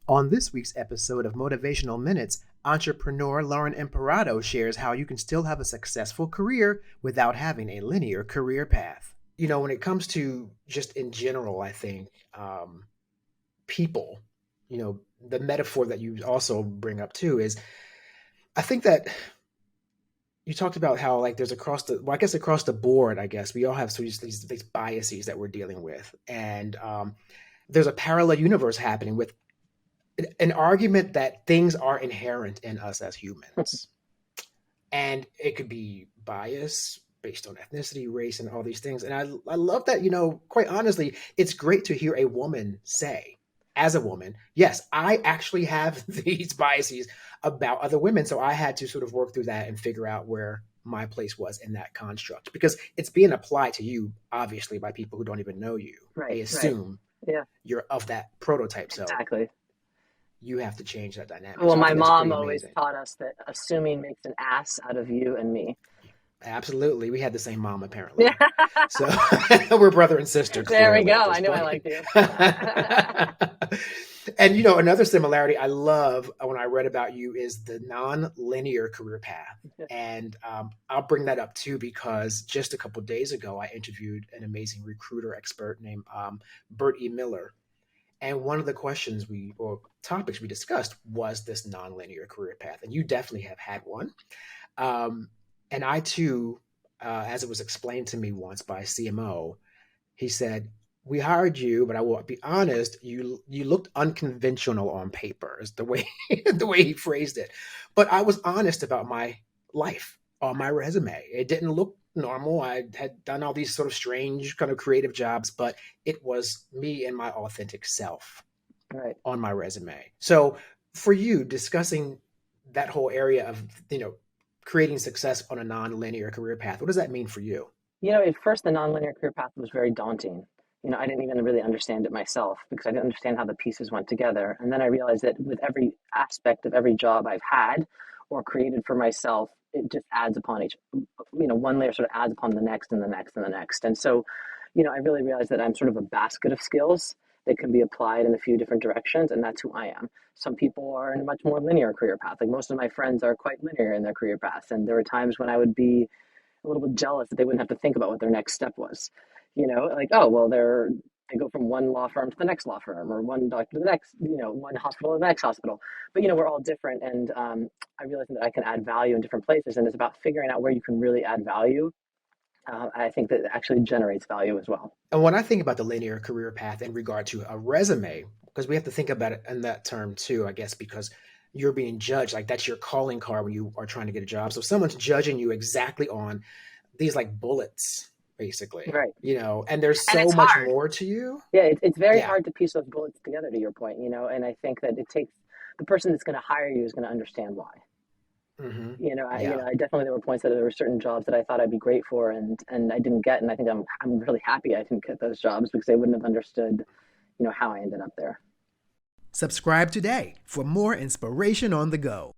On this week's episode of Motivational Minutes, entrepreneur Lauren Imparato shares how you can still have a successful career without having a linear career path. When it comes to just in general, I think people, the metaphor that you also bring up too is I think that you talked about how like there's across the board, I guess we all have these biases that we're dealing with. And there's a parallel universe happening with an argument that things are inherent in us as humans. And it could be bias based on ethnicity, race, and all these things. And I love that, quite honestly, it's great to hear a woman say, as a woman, yes, I actually have these biases about other women. So I had to sort of work through that and figure out where my place was in that construct because it's being applied to you, obviously, by people who don't even know you. They Right. assume Yeah, you're of that prototype. So exactly. you have to change that dynamic. Well, So I my think that's pretty mom always amazing. taught us that assuming makes an ass out of you and me. Absolutely. We had the same mom, Yeah. apparently. So we're brother and sister, There we clearly, go. at I this knew I point. liked you. And, another similarity I love when I read about you is the non-linear career path. And I'll bring that up too, because just a couple of days ago, I interviewed an amazing recruiter expert named Bert E. Miller. And one of the or topics we discussed was this non-linear career path. And you definitely have had one. Um, and I too, as it was explained to me once by a CMO, he said, "We hired you, but I will be honest. You looked unconventional on paper," is the way the way he phrased it. But I was honest about my life on my resume. It didn't look normal. I had done all these sort of strange kind of creative jobs, but it was me and my authentic self Right. on my resume. So for you, discussing that whole area of creating success on a non-linear career path, what does that mean for you? At first, the nonlinear career path was very daunting. I didn't even really understand it myself because I didn't understand how the pieces went together. And then I realized that with every aspect of every job I've had or created for myself, it just adds upon one layer sort of adds upon the next and the next and the next. And so, I really realized that I'm sort of a basket of skills that can be applied in a few different directions, and that's who I am. Some people are in a much more linear career path. Like most of my friends are quite linear in their career paths, and there were times when I would be a little bit jealous that they wouldn't have to think about what their next step was. Like, oh well, they go from one law firm to the next law firm, or one doctor to the next, one hospital to the next hospital. But we're all different, and I realize that I can add value in different places, and it's about figuring out where you can really add value. I think that actually generates value as well. And when I think about the linear career path in regard to a resume, because we have to think about it in that term too, I guess, because you're being judged, like that's your calling card when you are trying to get a job. So someone's judging you exactly on these like bullets, basically, Right, and there's and so it's much hard. more to you. Yeah, it's very Yeah. hard to piece those bullets together. To your point, and I think that it takes the person that's going to hire you is going to understand why. Hmm. I Yeah. definitely there were points that there were certain jobs that I thought I'd be great for, and I didn't get, and I think I'm really happy I didn't get those jobs because they wouldn't have understood, how I ended up there. Subscribe today for more inspiration on the go.